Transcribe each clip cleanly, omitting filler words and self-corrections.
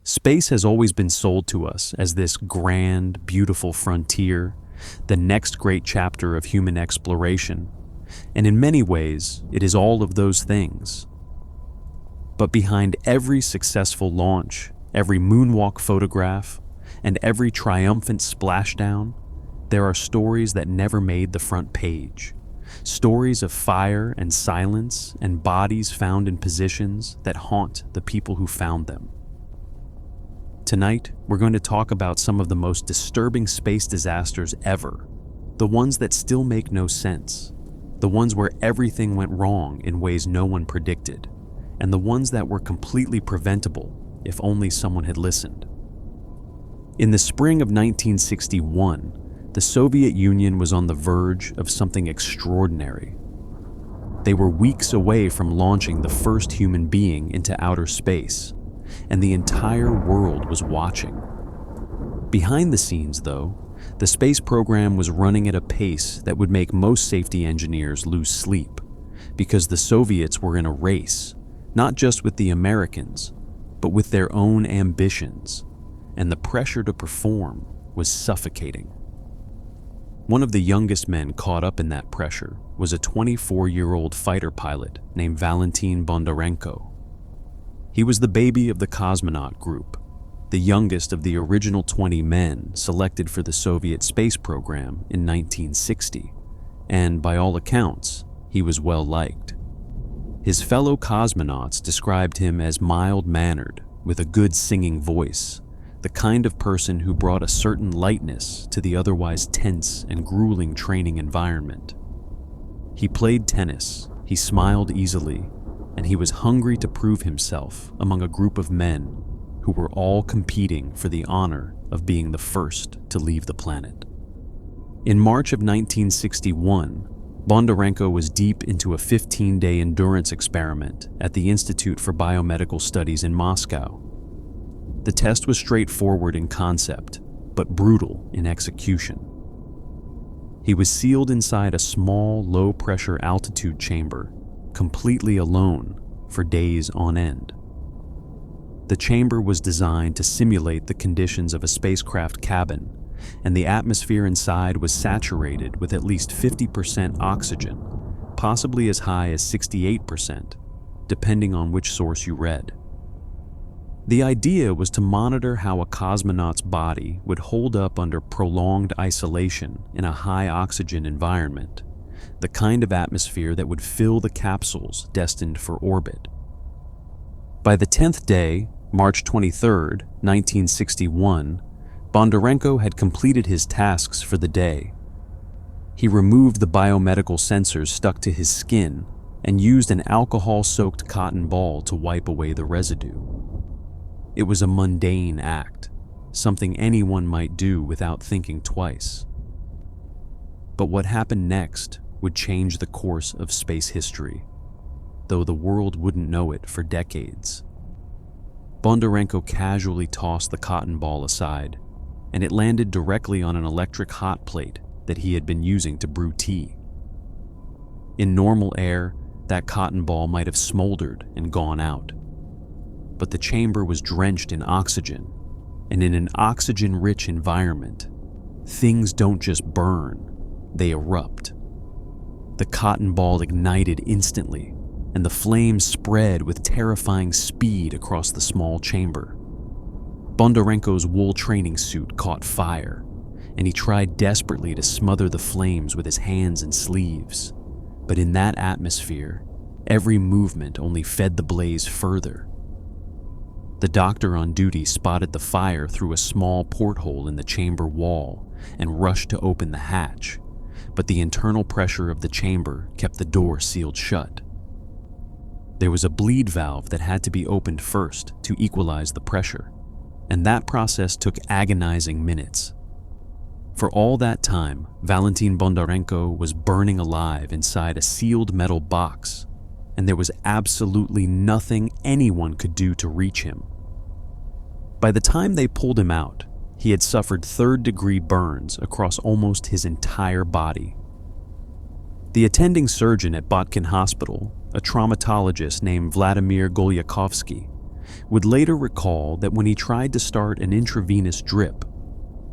Space has always been sold to us as this grand, beautiful frontier, the next great chapter of human exploration, and in many ways, it is all of those things. But behind every successful launch, every moonwalk photograph, and every triumphant splashdown, there are stories that never made the front page. Stories of fire and silence and bodies found in positions that haunt the people who found them. Tonight, we're going to talk about some of the most disturbing space disasters ever, the ones that still make no sense, the ones where everything went wrong in ways no one predicted, and the ones that were completely preventable if only someone had listened. In the spring of 1961, the Soviet Union was on the verge of something extraordinary. They were weeks away from launching the first human being into outer space, and the entire world was watching. Behind the scenes, though, the space program was running at a pace that would make most safety engineers lose sleep, because the Soviets were in a race, not just with the Americans, but with their own ambitions, and the pressure to perform was suffocating. One of the youngest men caught up in that pressure was a 24-year-old fighter pilot named Valentin Bondarenko. He was the baby of the cosmonaut group, the youngest of the original 20 men selected for the Soviet space program in 1960, and by all accounts, he was well liked. His fellow cosmonauts described him as mild-mannered, with a good singing voice, the kind of person who brought a certain lightness to the otherwise tense and grueling training environment. He played tennis, he smiled easily, and he was hungry to prove himself among a group of men who were all competing for the honor of being the first to leave the planet. In March of 1961, Bondarenko was deep into a 15-day endurance experiment at the Institute for Biomedical Studies in Moscow. The test was straightforward in concept, but brutal in execution. He was sealed inside a small, low-pressure altitude chamber, completely alone for days on end. The chamber was designed to simulate the conditions of a spacecraft cabin, and the atmosphere inside was saturated with at least 50% oxygen, possibly as high as 68%, depending on which source you read. The idea was to monitor how a cosmonaut's body would hold up under prolonged isolation in a high oxygen environment, the kind of atmosphere that would fill the capsules destined for orbit. By the 10th day, March 23, 1961, Bondarenko had completed his tasks for the day. He removed the biomedical sensors stuck to his skin and used an alcohol-soaked cotton ball to wipe away the residue. It was a mundane act, something anyone might do without thinking twice. But what happened next would change the course of space history, though the world wouldn't know it for decades. Bondarenko casually tossed the cotton ball aside, and it landed directly on an electric hot plate that he had been using to brew tea. In normal air, that cotton ball might have smoldered and gone out. But the chamber was drenched in oxygen, and in an oxygen-rich environment, things don't just burn, they erupt. The cotton ball ignited instantly, and the flames spread with terrifying speed across the small chamber. Bondarenko's wool training suit caught fire, and he tried desperately to smother the flames with his hands and sleeves. But in that atmosphere, every movement only fed the blaze further. The doctor on duty spotted the fire through a small porthole in the chamber wall and rushed to open the hatch, but the internal pressure of the chamber kept the door sealed shut. There was a bleed valve that had to be opened first to equalize the pressure, and that process took agonizing minutes. For all that time, Valentin Bondarenko was burning alive inside a sealed metal box, and there was absolutely nothing anyone could do to reach him. By the time they pulled him out, he had suffered third-degree burns across almost his entire body. The attending surgeon at Botkin Hospital, a traumatologist named Vladimir Komarov, would later recall that when he tried to start an intravenous drip,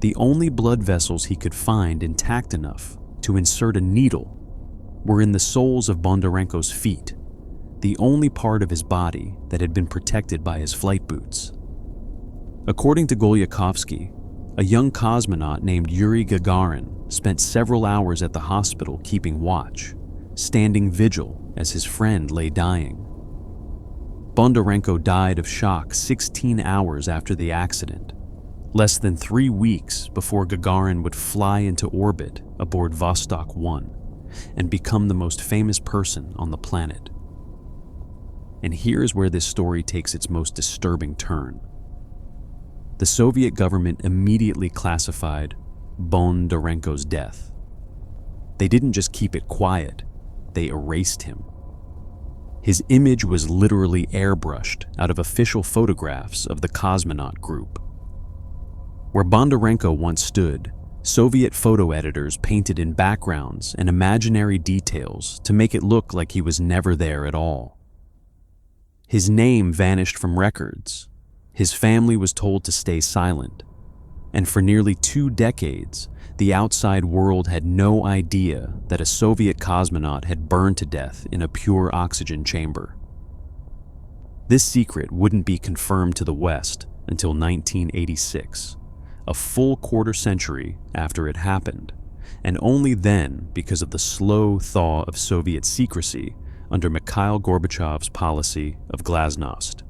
the only blood vessels he could find intact enough to insert a needle were in the soles of Bondarenko's feet, the only part of his body that had been protected by his flight boots. According to Golyakovsky, a young cosmonaut named Yuri Gagarin spent several hours at the hospital keeping watch, standing vigil as his friend lay dying. Bondarenko died of shock 16 hours after the accident, less than 3 weeks before Gagarin would fly into orbit aboard Vostok 1 and become the most famous person on the planet. And here's where this story takes its most disturbing turn. The Soviet government immediately classified Bondarenko's death. They didn't just keep it quiet, they erased him. His image was literally airbrushed out of official photographs of the cosmonaut group. Where Bondarenko once stood, Soviet photo editors painted in backgrounds and imaginary details to make it look like he was never there at all. His name vanished from records. His family was told to stay silent, and for nearly 2 decades, the outside world had no idea that a Soviet cosmonaut had burned to death in a pure oxygen chamber. This secret wouldn't be confirmed to the West until 1986, a full quarter century after it happened, and only then because of the slow thaw of Soviet secrecy under Mikhail Gorbachev's policy of glasnost.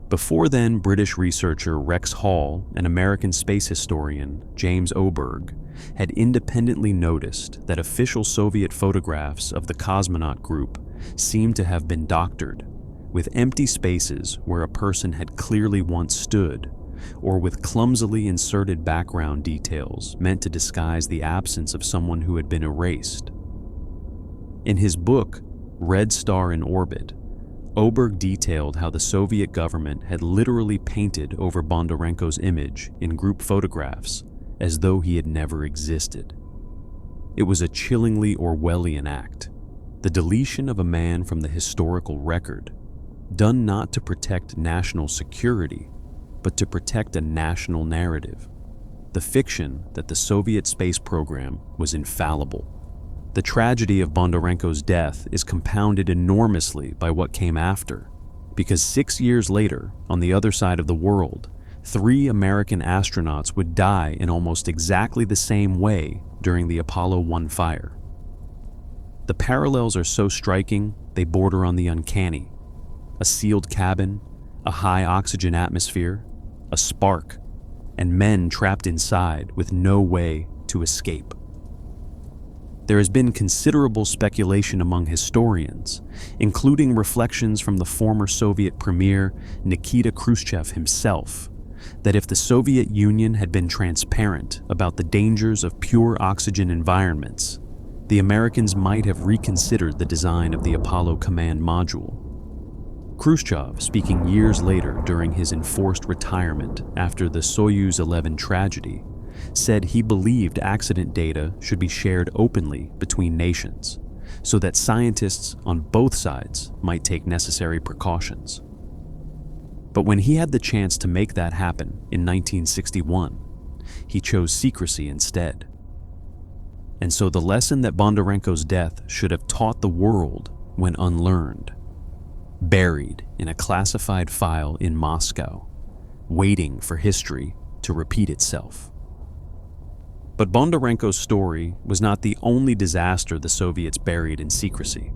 Before then, British researcher Rex Hall and American space historian James Oberg had independently noticed that official Soviet photographs of the cosmonaut group seemed to have been doctored, with empty spaces where a person had clearly once stood, or with clumsily inserted background details meant to disguise the absence of someone who had been erased. In his book, Red Star in Orbit, Oberg detailed how the Soviet government had literally painted over Bondarenko's image in group photographs as though he had never existed. It was a chillingly Orwellian act, the deletion of a man from the historical record, done not to protect national security, but to protect a national narrative, the fiction that the Soviet space program was infallible. The tragedy of Bondarenko's death is compounded enormously by what came after, because 6 years later, on the other side of the world, 3 American astronauts would die in almost exactly the same way during the Apollo 1 fire. The parallels are so striking, they border on the uncanny. A sealed cabin, a high oxygen atmosphere, a spark, and men trapped inside with no way to escape. There has been considerable speculation among historians, including reflections from the former Soviet premier Nikita Khrushchev himself, that if the Soviet Union had been transparent about the dangers of pure oxygen environments, the Americans might have reconsidered the design of the Apollo command module. Khrushchev, speaking years later during his enforced retirement after the Soyuz 11 tragedy, said he believed accident data should be shared openly between nations, so that scientists on both sides might take necessary precautions. But when he had the chance to make that happen in 1961, he chose secrecy instead. And so the lesson that Bondarenko's death should have taught the world went unlearned, buried in a classified file in Moscow, waiting for history to repeat itself. But Bondarenko's story was not the only disaster the Soviets buried in secrecy.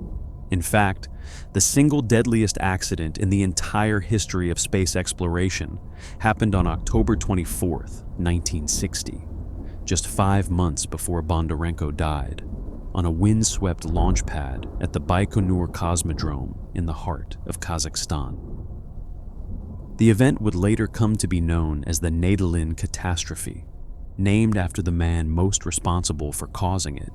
In fact, the single deadliest accident in the entire history of space exploration happened on October 24, 1960, just 5 months before Bondarenko died, on a windswept launch pad at the Baikonur Cosmodrome in the heart of Kazakhstan. The event would later come to be known as the Nedelin Catastrophe, named after the man most responsible for causing it,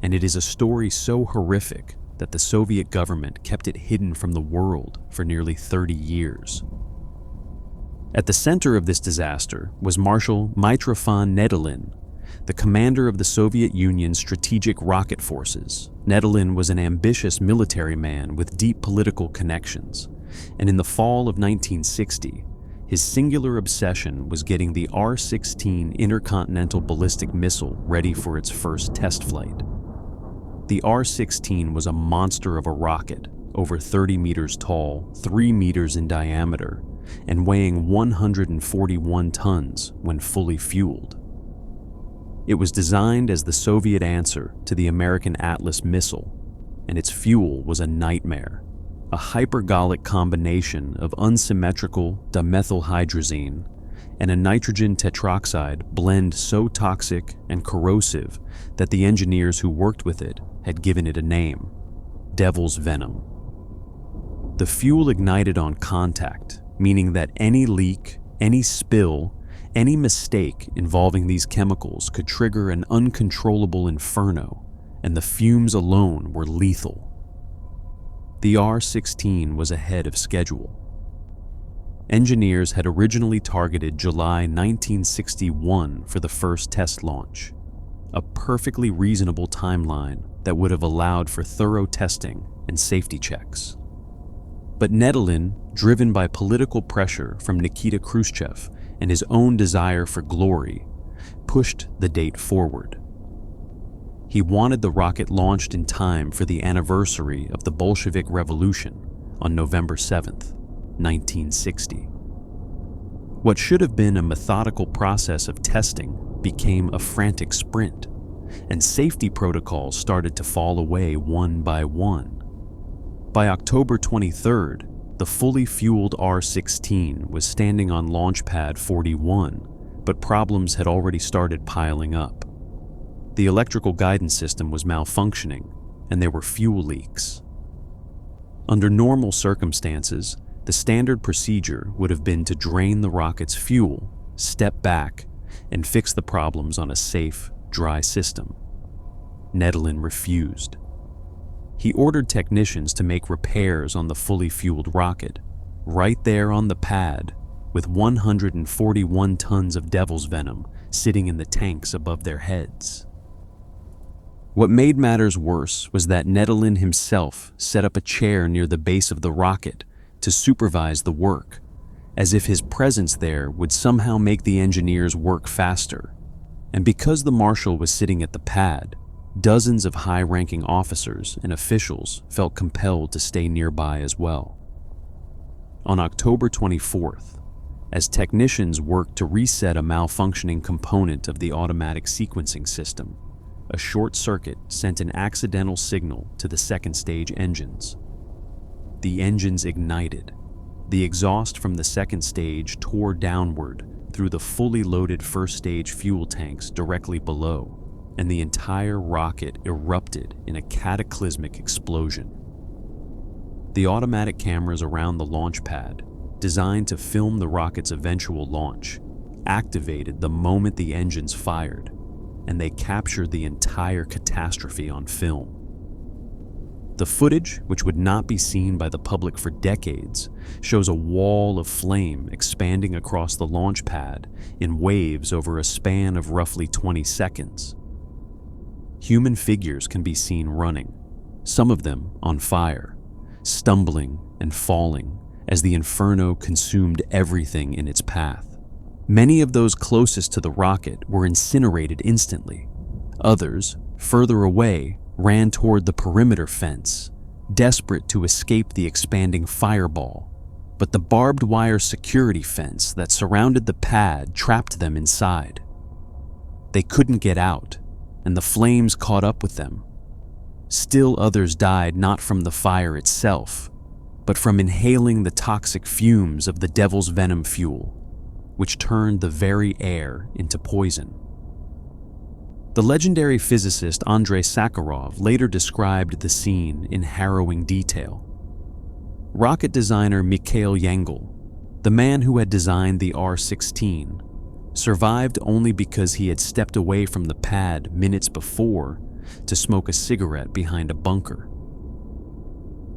and it is a story so horrific that the Soviet government kept it hidden from the world for nearly 30 years. At the center of this disaster was Marshal Mitrofan Nedelin, the commander of the Soviet Union's strategic rocket forces. Nedelin was an ambitious military man with deep political connections, and in the fall of 1960, his singular obsession was getting the R-16 intercontinental ballistic missile ready for its first test flight. The R-16 was a monster of a rocket, over 30 meters tall, 3 meters in diameter, and weighing 141 tons when fully fueled. It was designed as the Soviet answer to the American Atlas missile, and its fuel was a nightmare, a hypergolic combination of unsymmetrical dimethylhydrazine and a nitrogen tetroxide blend so toxic and corrosive that the engineers who worked with it had given it a name: devil's venom. The fuel ignited on contact, meaning that any leak, any spill, any mistake involving these chemicals could trigger an uncontrollable inferno, and the fumes alone were lethal. The R-16 was ahead of schedule. Engineers had originally targeted July 1961 for the first test launch, a perfectly reasonable timeline that would have allowed for thorough testing and safety checks. But Nedelin, driven by political pressure from Nikita Khrushchev and his own desire for glory, pushed the date forward. He wanted the rocket launched in time for the anniversary of the Bolshevik Revolution on November 7th, 1960. What should have been a methodical process of testing became a frantic sprint, and safety protocols started to fall away one by one. By October 23rd, the fully fueled R-16 was standing on Launch Pad 41, but problems had already started piling up. The electrical guidance system was malfunctioning, and there were fuel leaks. Under normal circumstances, the standard procedure would have been to drain the rocket's fuel, step back, and fix the problems on a safe, dry system. Nedelin refused. He ordered technicians to make repairs on the fully fueled rocket, right there on the pad, with 141 tons of devil's venom sitting in the tanks above their heads. What made matters worse was that Nedelin himself set up a chair near the base of the rocket to supervise the work, as if his presence there would somehow make the engineers work faster. And because the marshal was sitting at the pad, dozens of high-ranking officers and officials felt compelled to stay nearby as well. On October 24th, as technicians worked to reset a malfunctioning component of the automatic sequencing system, a short circuit sent an accidental signal to the second stage engines. The engines ignited. The exhaust from the second stage tore downward through the fully loaded first stage fuel tanks directly below, and the entire rocket erupted in a cataclysmic explosion. The automatic cameras around the launch pad, designed to film the rocket's eventual launch, activated the moment the engines fired, and they captured the entire catastrophe on film. The footage, which would not be seen by the public for decades, shows a wall of flame expanding across the launch pad in waves over a span of roughly 20 seconds. Human figures can be seen running, some of them on fire, stumbling and falling as the inferno consumed everything in its path. Many of those closest to the rocket were incinerated instantly. Others, further away, ran toward the perimeter fence, desperate to escape the expanding fireball. But the barbed wire security fence that surrounded the pad trapped them inside. They couldn't get out, and the flames caught up with them. Still others died not from the fire itself, but from inhaling the toxic fumes of the devil's venom fuel, which turned the very air into poison. The legendary physicist Andrei Sakharov later described the scene in harrowing detail. Rocket designer Mikhail Yangel, the man who had designed the R-16, survived only because he had stepped away from the pad minutes before to smoke a cigarette behind a bunker.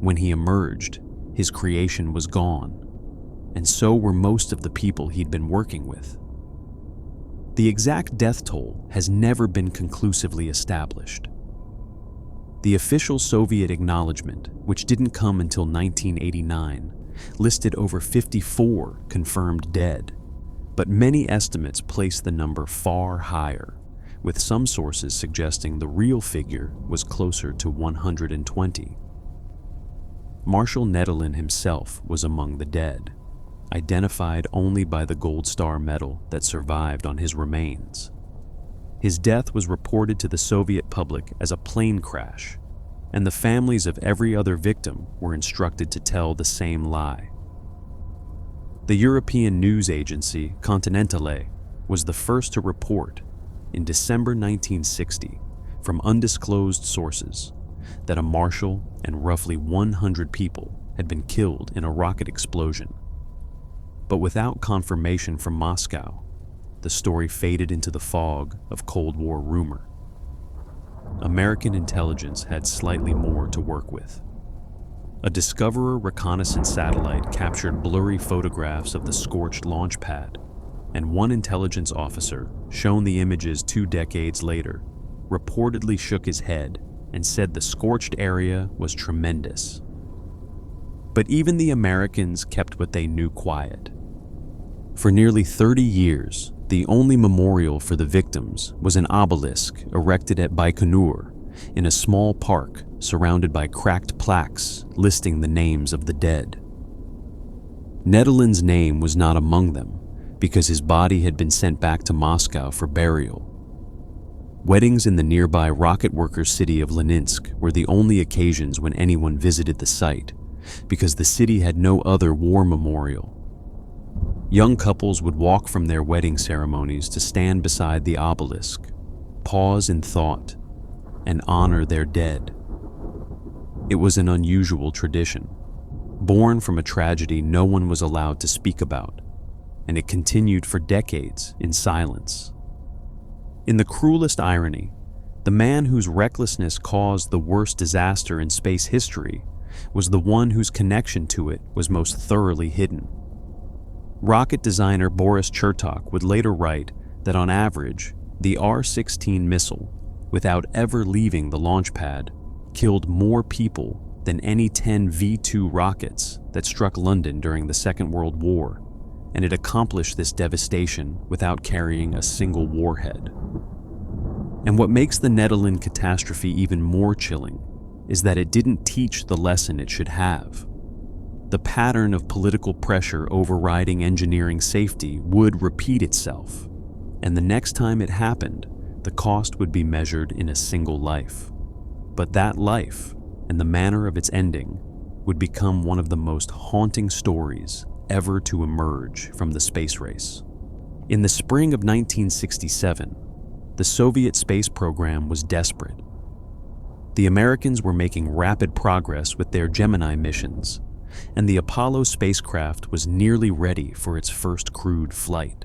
When he emerged, his creation was gone, and so were most of the people he'd been working with. The exact death toll has never been conclusively established. The official Soviet acknowledgement, which didn't come until 1989, listed over 54 confirmed dead, but many estimates place the number far higher, with some sources suggesting the real figure was closer to 120. Marshal Nedelin himself was among the dead, identified only by the Gold Star medal that survived on his remains. His death was reported to the Soviet public as a plane crash, and the families of every other victim were instructed to tell the same lie. The European news agency Continentale was the first to report, in December 1960, from undisclosed sources, that a marshal and roughly 100 people had been killed in a rocket explosion. But without confirmation from Moscow, the story faded into the fog of Cold War rumor. American intelligence had slightly more to work with. A Discoverer reconnaissance satellite captured blurry photographs of the scorched launch pad, and one intelligence officer, shown the images 2 decades later, reportedly shook his head and said the scorched area was tremendous. But even the Americans kept what they knew quiet. For nearly 30 years, the only memorial for the victims was an obelisk erected at Baikonur in a small park surrounded by cracked plaques listing the names of the dead. Nedelin's name was not among them because his body had been sent back to Moscow for burial. Weddings in the nearby rocket workers' city of Leninsk were the only occasions when anyone visited the site, because the city had no other war memorial. Young couples would walk from their wedding ceremonies to stand beside the obelisk, pause in thought, and honor their dead. It was an unusual tradition, born from a tragedy no one was allowed to speak about, and it continued for decades in silence. In the cruelest irony, the man whose recklessness caused the worst disaster in space history was the one whose connection to it was most thoroughly hidden. Rocket designer Boris Chertok would later write that on average, the R-16 missile, without ever leaving the launch pad, killed more people than any 10 V-2 rockets that struck London during the Second World War, and it accomplished this devastation without carrying a single warhead. And what makes the Nedelin Catastrophe even more chilling is that it didn't teach the lesson it should have. The pattern of political pressure overriding engineering safety would repeat itself, and the next time it happened, the cost would be measured in a single life. But that life, and the manner of its ending, would become one of the most haunting stories ever to emerge from the space race. In the spring of 1967, the Soviet space program was desperate. The Americans were making rapid progress with their Gemini missions, and the Apollo spacecraft was nearly ready for its first crewed flight.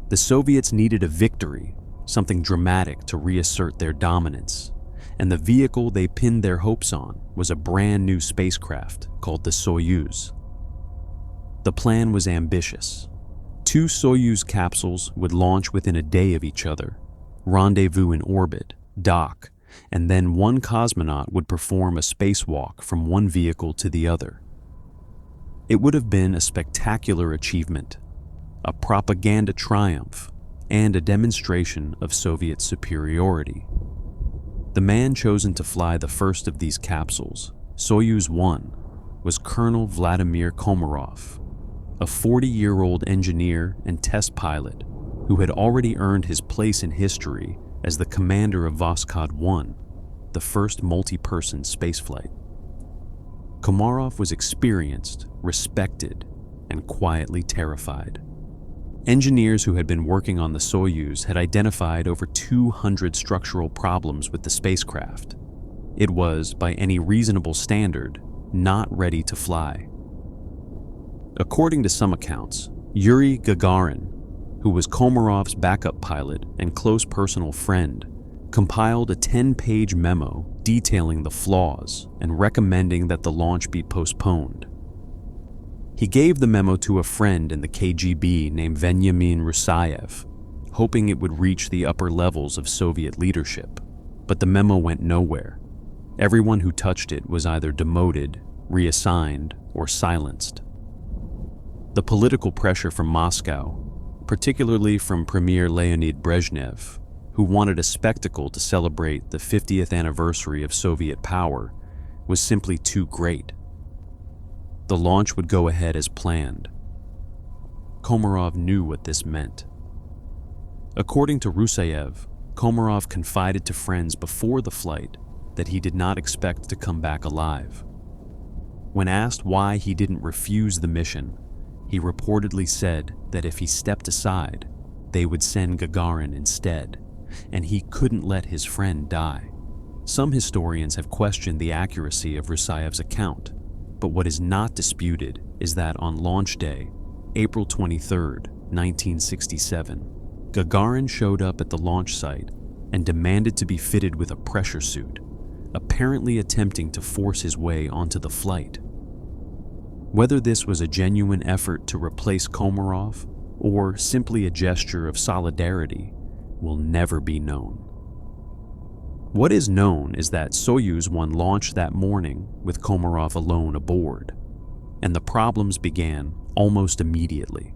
The Soviets needed a victory, something dramatic to reassert their dominance, and the vehicle they pinned their hopes on was a brand new spacecraft called the Soyuz. The plan was ambitious. 2 Soyuz capsules would launch within a day of each other, rendezvous in orbit, dock, and then one cosmonaut would perform a spacewalk from one vehicle to the other. It would have been a spectacular achievement, a propaganda triumph, and a demonstration of Soviet superiority. The man chosen to fly the first of these capsules, Soyuz 1, was Colonel Vladimir Komarov, a 40-year-old engineer and test pilot who had already earned his place in history as the commander of Voskhod 1, the first multi-person spaceflight. Komarov was experienced, respected, and quietly terrified. Engineers who had been working on the Soyuz had identified over 200 structural problems with the spacecraft. It was, by any reasonable standard, not ready to fly. According to some accounts, Yuri Gagarin, who was Komarov's backup pilot and close personal friend, compiled a 10-page memo detailing the flaws and recommending that the launch be postponed. He gave the memo to a friend in the KGB named Veniamin Rusayev, hoping it would reach the upper levels of Soviet leadership, but the memo went nowhere. Everyone who touched it was either demoted, reassigned, or silenced. The political pressure from Moscow, particularly from Premier Leonid Brezhnev, who wanted a spectacle to celebrate the 50th anniversary of Soviet power, was simply too great. The launch would go ahead as planned. Komarov knew what this meant. According to Rusayev, Komarov confided to friends before the flight that he did not expect to come back alive. When asked why he didn't refuse the mission, he reportedly said that if he stepped aside, they would send Gagarin instead, and he couldn't let his friend die. Some historians have questioned the accuracy of Rusayev's account, but what is not disputed is that on launch day, April 23, 1967, Gagarin showed up at the launch site and demanded to be fitted with a pressure suit, apparently attempting to force his way onto the flight. Whether this was a genuine effort to replace Komarov or simply a gesture of solidarity will never be known. What is known is that Soyuz 1 launched that morning with Komarov alone aboard, and the problems began almost immediately.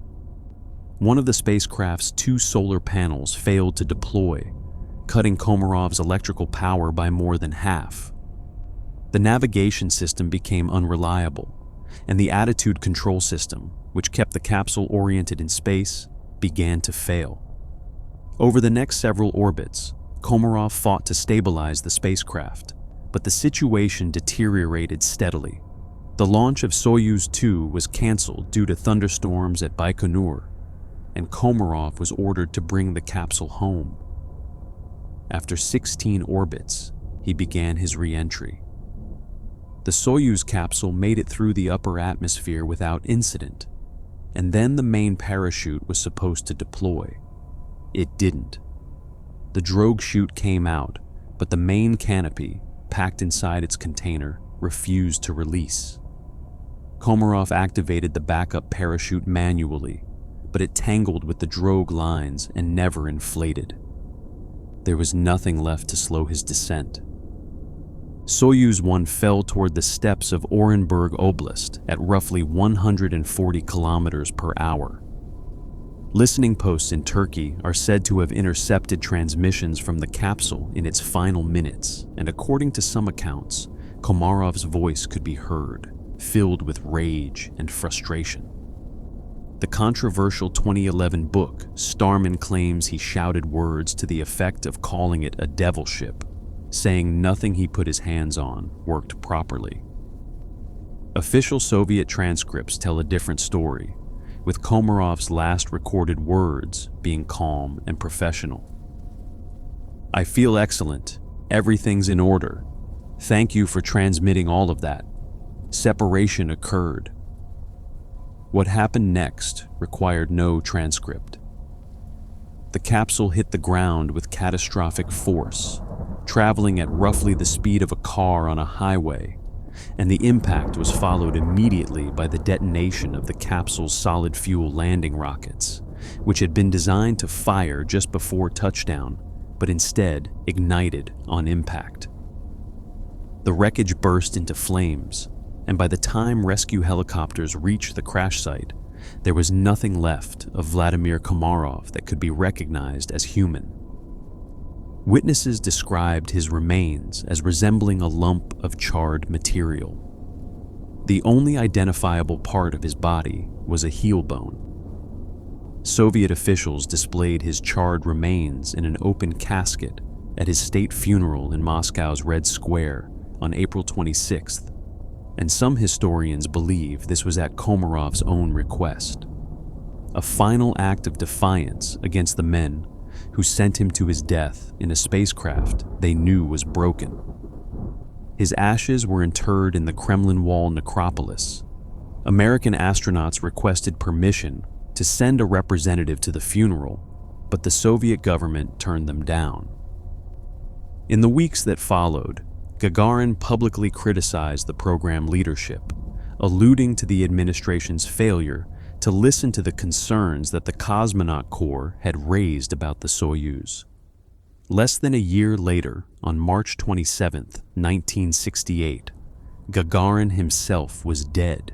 One of the spacecraft's 2 solar panels failed to deploy, cutting Komarov's electrical power by more than half. The navigation system became unreliable, and the attitude control system, which kept the capsule oriented in space, began to fail. Over the next several orbits, Komarov fought to stabilize the spacecraft, but the situation deteriorated steadily. The launch of Soyuz 2 was canceled due to thunderstorms at Baikonur, and Komarov was ordered to bring the capsule home. After 16 orbits, he began his re-entry. The Soyuz capsule made it through the upper atmosphere without incident, and then the main parachute was supposed to deploy. It didn't. The drogue chute came out, but the main canopy, packed inside its container, refused to release. Komarov activated the backup parachute manually, but it tangled with the drogue lines and never inflated. There was nothing left to slow his descent. Soyuz 1 fell toward the steppes of Orenburg Oblast at roughly 140 kilometers per hour. Listening posts in Turkey are said to have intercepted transmissions from the capsule in its final minutes, and according to some accounts, Komarov's voice could be heard, filled with rage and frustration. The controversial 2011 book, Starman claims he shouted words to the effect of calling it a devil ship, saying nothing he put his hands on worked properly. Official Soviet transcripts tell a different story, with Komarov's last recorded words being calm and professional. "I feel excellent. Everything's in order. Thank you for transmitting all of that. Separation occurred." What happened next required no transcript. The capsule hit the ground with catastrophic force, traveling at roughly the speed of a car on a highway, and the impact was followed immediately by the detonation of the capsule's solid-fuel landing rockets, which had been designed to fire just before touchdown, but instead ignited on impact. The wreckage burst into flames, and by the time rescue helicopters reached the crash site, there was nothing left of Vladimir Komarov that could be recognized as human. Witnesses described his remains as resembling a lump of charred material. The only identifiable part of his body was a heel bone. Soviet officials displayed his charred remains in an open casket at his state funeral in Moscow's Red Square on April 26th, and some historians believe this was at Komarov's own request. A final act of defiance against the men who sent him to his death in a spacecraft they knew was broken. His ashes were interred in the Kremlin Wall necropolis. American astronauts requested permission to send a representative to the funeral, but the Soviet government turned them down. In the weeks that followed, Gagarin publicly criticized the program leadership, alluding to the administration's failure to listen to the concerns that the Cosmonaut Corps had raised about the Soyuz. Less than a year later, on March 27, 1968, Gagarin himself was dead,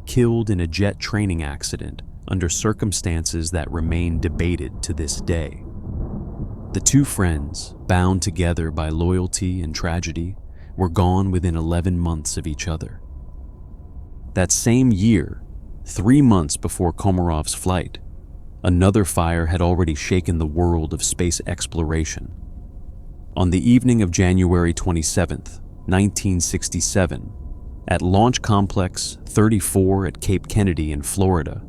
killed in a jet training accident under circumstances that remain debated to this day. The two friends, bound together by loyalty and tragedy, were gone within 11 months of each other. That same year, 3 months before Komarov's flight, another fire had already shaken the world of space exploration. On the evening of January 27th, 1967, at Launch Complex 34 at Cape Kennedy in Florida,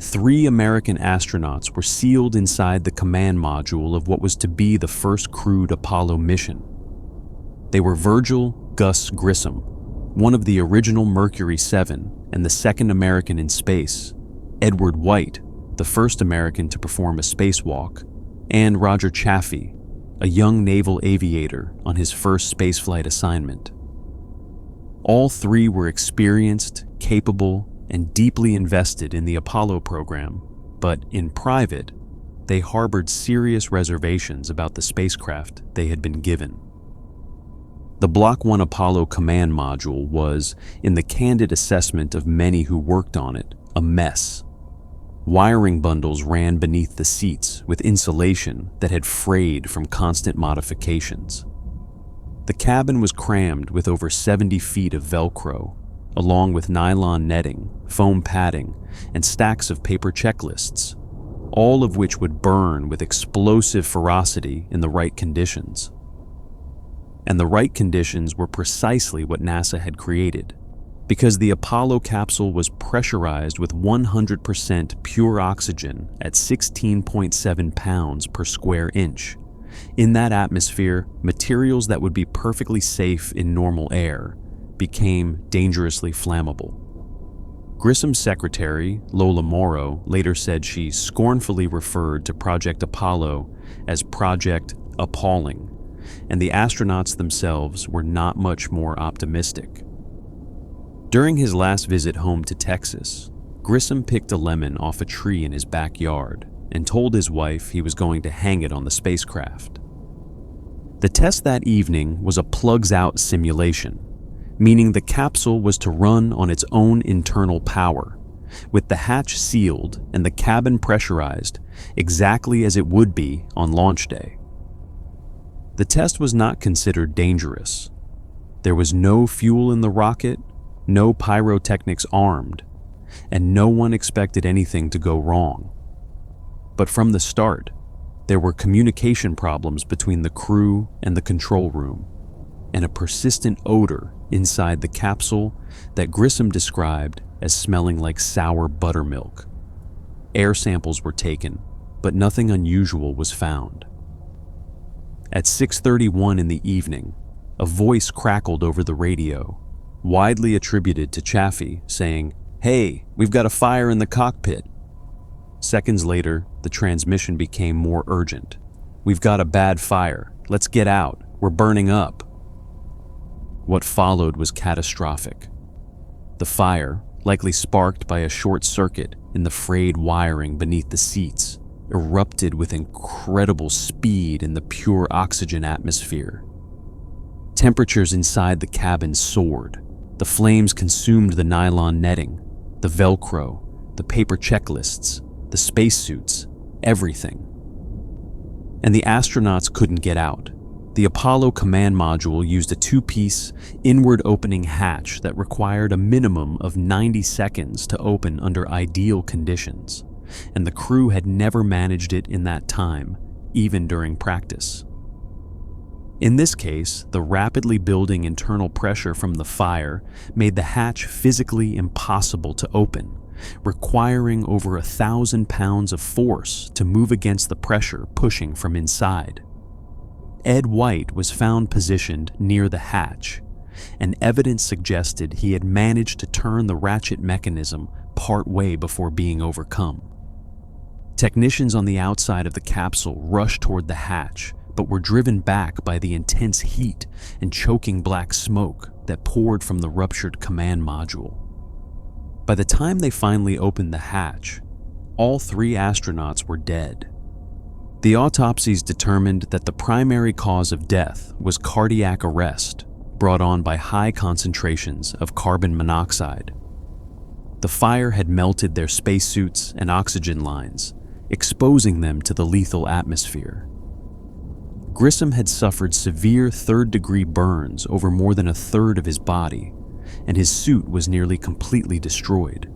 3 American astronauts were sealed inside the command module of what was to be the first crewed Apollo mission. They were Virgil Gus Grissom, one of the original Mercury 7 and the second American in space, Edward White, the first American to perform a spacewalk, and Roger Chaffee, a young naval aviator on his first spaceflight assignment. All 3 were experienced, capable, and deeply invested in the Apollo program, but in private, they harbored serious reservations about the spacecraft they had been given. The Block 1 Apollo command module was, in the candid assessment of many who worked on it, a mess. Wiring bundles ran beneath the seats with insulation that had frayed from constant modifications. The cabin was crammed with over 70 feet of Velcro, along with nylon netting, foam padding, and stacks of paper checklists, all of which would burn with explosive ferocity in the right conditions. And the right conditions were precisely what NASA had created, because the Apollo capsule was pressurized with 100% pure oxygen at 16.7 pounds per square inch. In that atmosphere, materials that would be perfectly safe in normal air became dangerously flammable. Grissom's secretary, Lola Morrow, later said she scornfully referred to Project Apollo as Project Appalling, and the astronauts themselves were not much more optimistic. During his last visit home to Texas, Grissom picked a lemon off a tree in his backyard and told his wife he was going to hang it on the spacecraft. The test that evening was a plugs-out simulation, meaning the capsule was to run on its own internal power, with the hatch sealed and the cabin pressurized exactly as it would be on launch day. The test was not considered dangerous. There was no fuel in the rocket, no pyrotechnics armed, and no one expected anything to go wrong. But from the start, there were communication problems between the crew and the control room, and a persistent odor inside the capsule that Grissom described as smelling like sour buttermilk. Air samples were taken, but nothing unusual was found. At 6:31 in the evening, a voice crackled over the radio, widely attributed to Chaffee, saying, "Hey, we've got a fire in the cockpit." Seconds later, the transmission became more urgent. "We've got a bad fire. Let's get out. We're burning up." What followed was catastrophic. The fire, likely sparked by a short circuit in the frayed wiring beneath the seats, erupted with incredible speed in the pure oxygen atmosphere. Temperatures inside the cabin soared. The flames consumed the nylon netting, the Velcro, the paper checklists, the spacesuits, everything. And the astronauts couldn't get out. The Apollo command module used a 2-piece, inward-opening hatch that required a minimum of 90 seconds to open under ideal conditions, and the crew had never managed it in that time, even during practice. In this case, the rapidly building internal pressure from the fire made the hatch physically impossible to open, requiring over 1,000 pounds of force to move against the pressure pushing from inside. Ed White was found positioned near the hatch, and evidence suggested he had managed to turn the ratchet mechanism part way before being overcome. Technicians on the outside of the capsule rushed toward the hatch, but were driven back by the intense heat and choking black smoke that poured from the ruptured command module. By the time they finally opened the hatch, all 3 astronauts were dead. The autopsies determined that the primary cause of death was cardiac arrest, brought on by high concentrations of carbon monoxide. The fire had melted their spacesuits and oxygen lines, exposing them to the lethal atmosphere. Grissom had suffered severe third-degree burns over more than a third of his body, and his suit was nearly completely destroyed.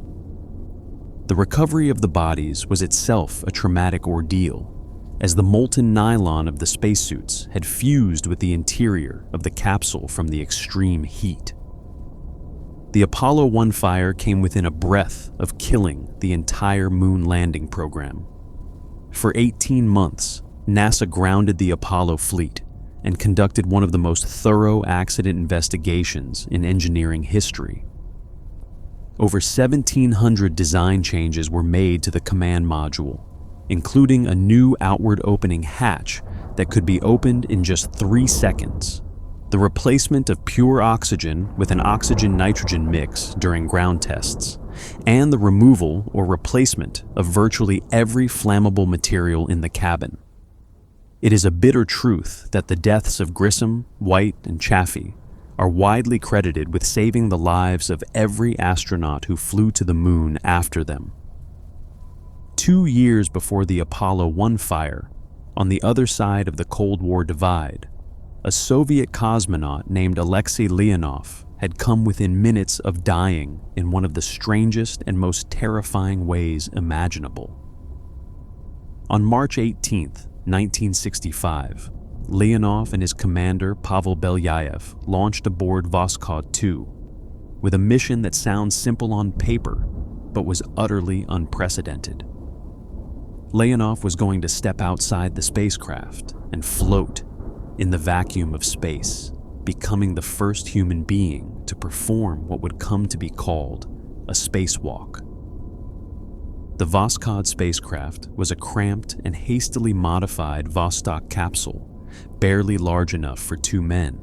The recovery of the bodies was itself a traumatic ordeal, as the molten nylon of the spacesuits had fused with the interior of the capsule from the extreme heat. The Apollo 1 fire came within a breath of killing the entire moon landing program. For 18 months, NASA grounded the Apollo fleet and conducted one of the most thorough accident investigations in engineering history. Over 1,700 design changes were made to the command module, including a new outward opening hatch that could be opened in just 3 seconds, the replacement of pure oxygen with an oxygen-nitrogen mix during ground tests, and the removal or replacement of virtually every flammable material in the cabin. It is a bitter truth that the deaths of Grissom, White, and Chaffee are widely credited with saving the lives of every astronaut who flew to the moon after them. 2 years before the Apollo 1 fire, on the other side of the Cold War divide, a Soviet cosmonaut named Alexei Leonov had come within minutes of dying in one of the strangest and most terrifying ways imaginable. On March 18, 1965, Leonov and his commander Pavel Belyayev launched aboard Voskhod 2 with a mission that sounds simple on paper but was utterly unprecedented. Leonov was going to step outside the spacecraft and float in the vacuum of space, becoming the first human being to perform what would come to be called a spacewalk. The Voskhod spacecraft was a cramped and hastily modified Vostok capsule, barely large enough for 2 men.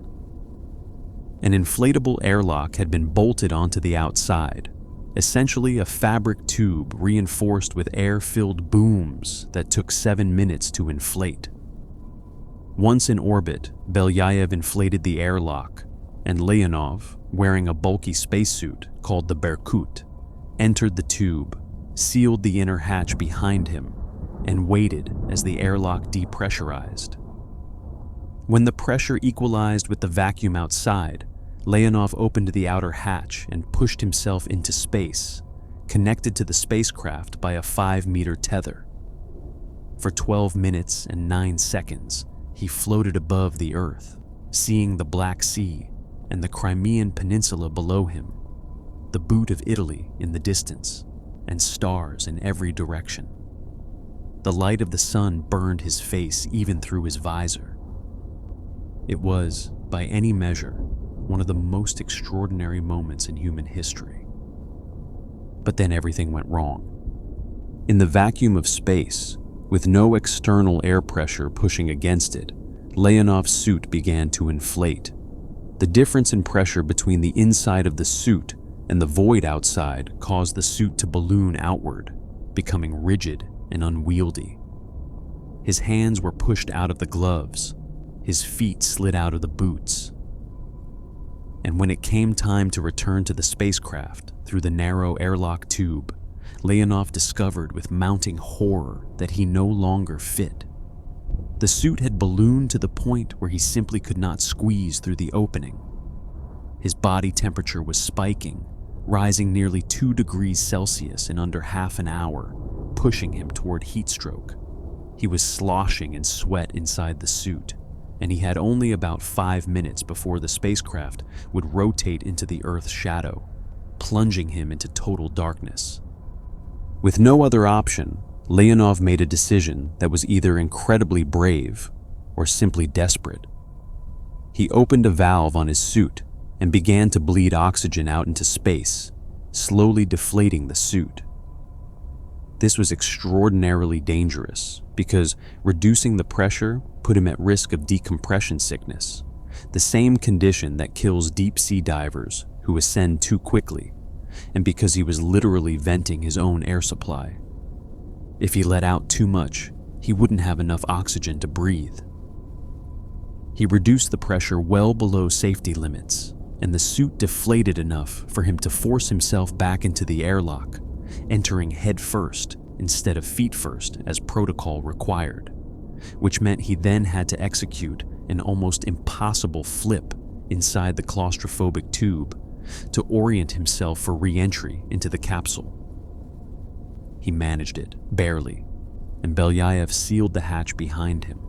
An inflatable airlock had been bolted onto the outside, essentially a fabric tube reinforced with air-filled booms that took 7 minutes to inflate. Once in orbit, Belyayev inflated the airlock, and Leonov, wearing a bulky spacesuit called the Berkut, entered the tube, sealed the inner hatch behind him, and waited as the airlock depressurized. When the pressure equalized with the vacuum outside, Leonov opened the outer hatch and pushed himself into space, connected to the spacecraft by a 5-meter tether. For 12 minutes and 9 seconds, he floated above the Earth, seeing the Black Sea and the Crimean Peninsula below him, the boot of Italy in the distance, and stars in every direction. The light of the sun burned his face even through his visor. It was, by any measure, one of the most extraordinary moments in human history. But then everything went wrong. In the vacuum of space, with no external air pressure pushing against it, Leonov's suit began to inflate. The difference in pressure between the inside of the suit and the void outside caused the suit to balloon outward, becoming rigid and unwieldy. His hands were pushed out of the gloves, his feet slid out of the boots. And when it came time to return to the spacecraft through the narrow airlock tube, Leonov discovered with mounting horror that he no longer fit. The suit had ballooned to the point where he simply could not squeeze through the opening. His body temperature was spiking, rising nearly 2 degrees Celsius in under half an hour, pushing him toward heat stroke. He was sloshing in sweat inside the suit, and he had only about 5 minutes before the spacecraft would rotate into the Earth's shadow, plunging him into total darkness. With no other option, Leonov made a decision that was either incredibly brave or simply desperate. He opened a valve on his suit and began to bleed oxygen out into space, slowly deflating the suit. This was extraordinarily dangerous because reducing the pressure put him at risk of decompression sickness, the same condition that kills deep-sea divers who ascend too quickly, and because he was literally venting his own air supply. If he let out too much, he wouldn't have enough oxygen to breathe. He reduced the pressure well below safety limits, and the suit deflated enough for him to force himself back into the airlock, entering head first instead of feet first as protocol required, which meant he then had to execute an almost impossible flip inside the claustrophobic tube to orient himself for re-entry into the capsule. He managed it, barely, and Belyaev sealed the hatch behind him.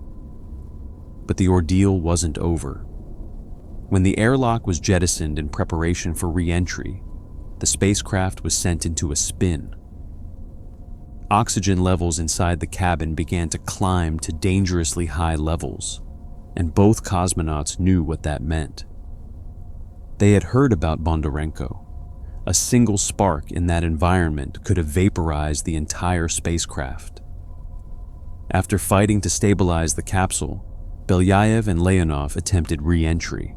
But the ordeal wasn't over. When the airlock was jettisoned in preparation for re-entry, the spacecraft was sent into a spin. Oxygen levels inside the cabin began to climb to dangerously high levels, and both cosmonauts knew what that meant. They had heard about Bondarenko. A single spark in that environment could have vaporized the entire spacecraft. After fighting to stabilize the capsule, Belyaev and Leonov attempted re-entry,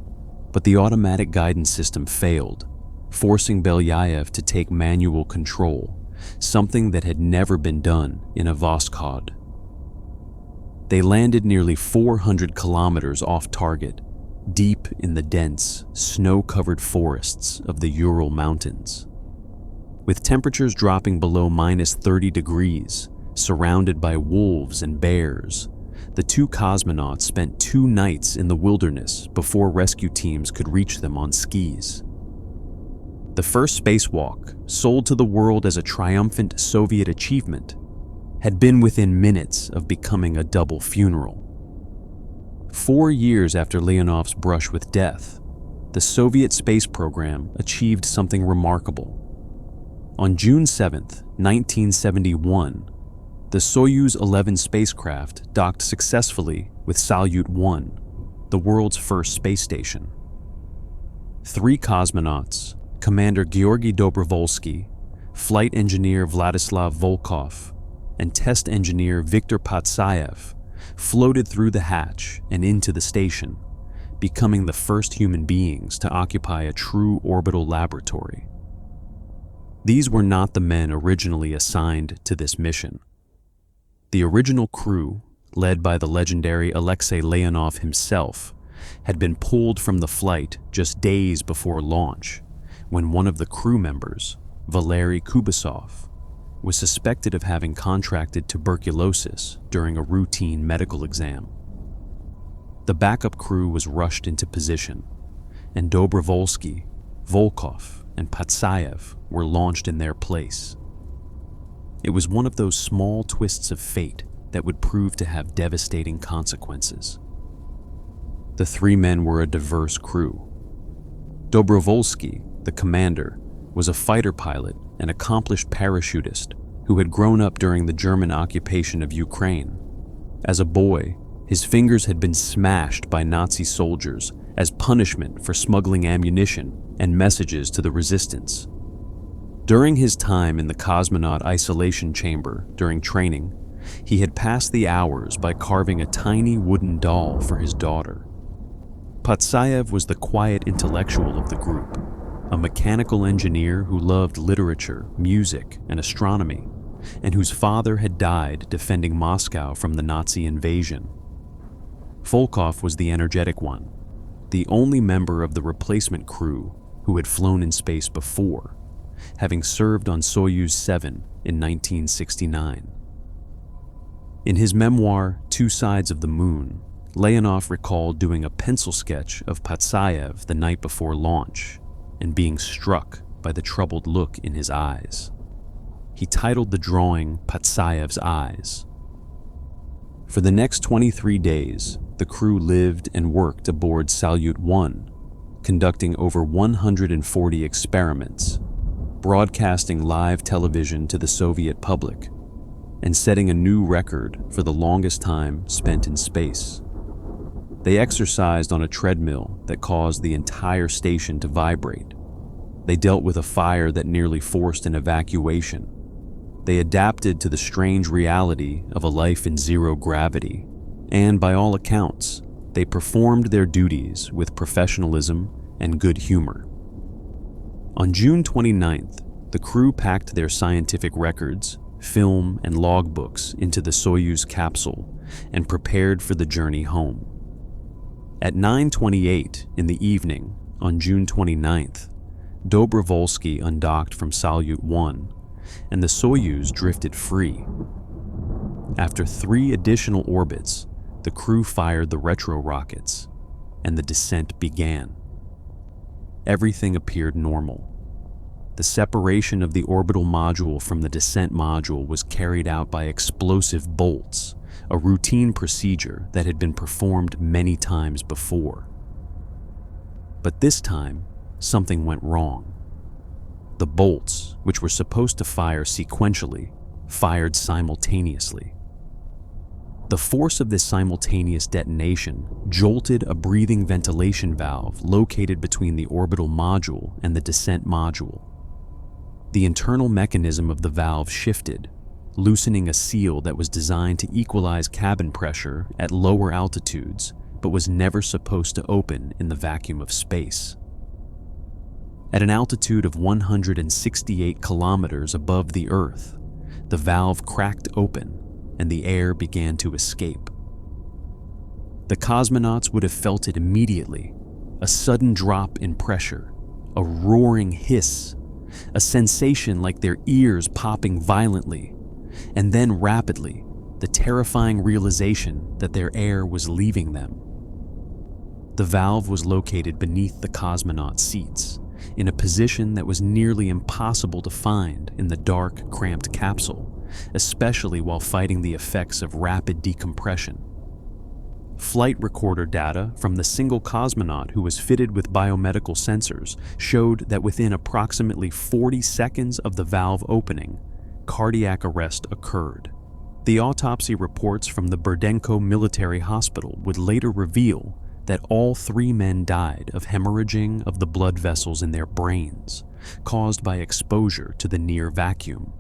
but the automatic guidance system failed, forcing Belyaev to take manual control, something that had never been done in a Voskhod. They landed nearly 400 kilometers off target, deep in the dense, snow-covered forests of the Ural Mountains. With temperatures dropping below -30 degrees, surrounded by wolves and bears, the two cosmonauts spent 2 nights in the wilderness before rescue teams could reach them on skis. The first spacewalk, sold to the world as a triumphant Soviet achievement, had been within minutes of becoming a double funeral. 4 years after Leonov's brush with death, the Soviet space program achieved something remarkable. On June 7, 1971, the Soyuz 11 spacecraft docked successfully with Salyut 1, the world's first space station. 3 cosmonauts, Commander Georgy Dobrovolsky, flight engineer Vladislav Volkov, and test engineer Viktor Patsayev, floated through the hatch and into the station, becoming the first human beings to occupy a true orbital laboratory. These were not the men originally assigned to this mission. The original crew, led by the legendary Alexei Leonov himself, had been pulled from the flight just days before launch, when one of the crew members, Valery Kubasov, was suspected of having contracted tuberculosis during a routine medical exam. The backup crew was rushed into position, and Dobrovolsky, Volkov, and Patsayev were launched in their place. It was one of those small twists of fate that would prove to have devastating consequences. The 3 men were a diverse crew. Dobrovolsky, the commander, was a fighter pilot and accomplished parachutist who had grown up during the German occupation of Ukraine. As a boy, his fingers had been smashed by Nazi soldiers as punishment for smuggling ammunition and messages to the resistance. During his time in the cosmonaut isolation chamber during training, he had passed the hours by carving a tiny wooden doll for his daughter. Patsayev was the quiet intellectual of the group, a mechanical engineer who loved literature, music, and astronomy, and whose father had died defending Moscow from the Nazi invasion. Volkov was the energetic one, the only member of the replacement crew who had flown in space before, having served on Soyuz 7 in 1969. In his memoir, 2 Sides of the Moon, Leonov recalled doing a pencil sketch of Patsayev the night before launch and being struck by the troubled look in his eyes. He titled the drawing Patsayev's Eyes. For the next 23 days, the crew lived and worked aboard Salyut 1, conducting over 140 experiments, broadcasting live television to the Soviet public, and setting a new record for the longest time spent in space. They exercised on a treadmill that caused the entire station to vibrate. They dealt with a fire that nearly forced an evacuation. They adapted to the strange reality of a life in zero gravity, and by all accounts, they performed their duties with professionalism and good humor. On June 29th, the crew packed their scientific records, film, and logbooks into the Soyuz capsule and prepared for the journey home. At 9:28 in the evening on June 29th, Dobrovolsky undocked from Salyut 1, and the Soyuz drifted free. After 3 additional orbits, the crew fired the retro rockets, and the descent began. Everything appeared normal. The separation of the orbital module from the descent module was carried out by explosive bolts, a routine procedure that had been performed many times before. But this time, something went wrong. The bolts, which were supposed to fire sequentially, fired simultaneously. The force of this simultaneous detonation jolted a breathing ventilation valve located between the orbital module and the descent module. The internal mechanism of the valve shifted, loosening a seal that was designed to equalize cabin pressure at lower altitudes, but was never supposed to open in the vacuum of space. At an altitude of 168 kilometers above the Earth, the valve cracked open and the air began to escape. The cosmonauts would have felt it immediately, a sudden drop in pressure, a roaring hiss, a sensation like their ears popping violently, and then rapidly, the terrifying realization that their air was leaving them. The valve was located beneath the cosmonaut seats, in a position that was nearly impossible to find in the dark, cramped capsule, especially while fighting the effects of rapid decompression. Flight recorder data from the single cosmonaut who was fitted with biomedical sensors showed that within approximately 40 seconds of the valve opening, cardiac arrest occurred. The autopsy reports from the Bondarenko Military Hospital would later reveal that all 3 men died of hemorrhaging of the blood vessels in their brains, caused by exposure to the near vacuum.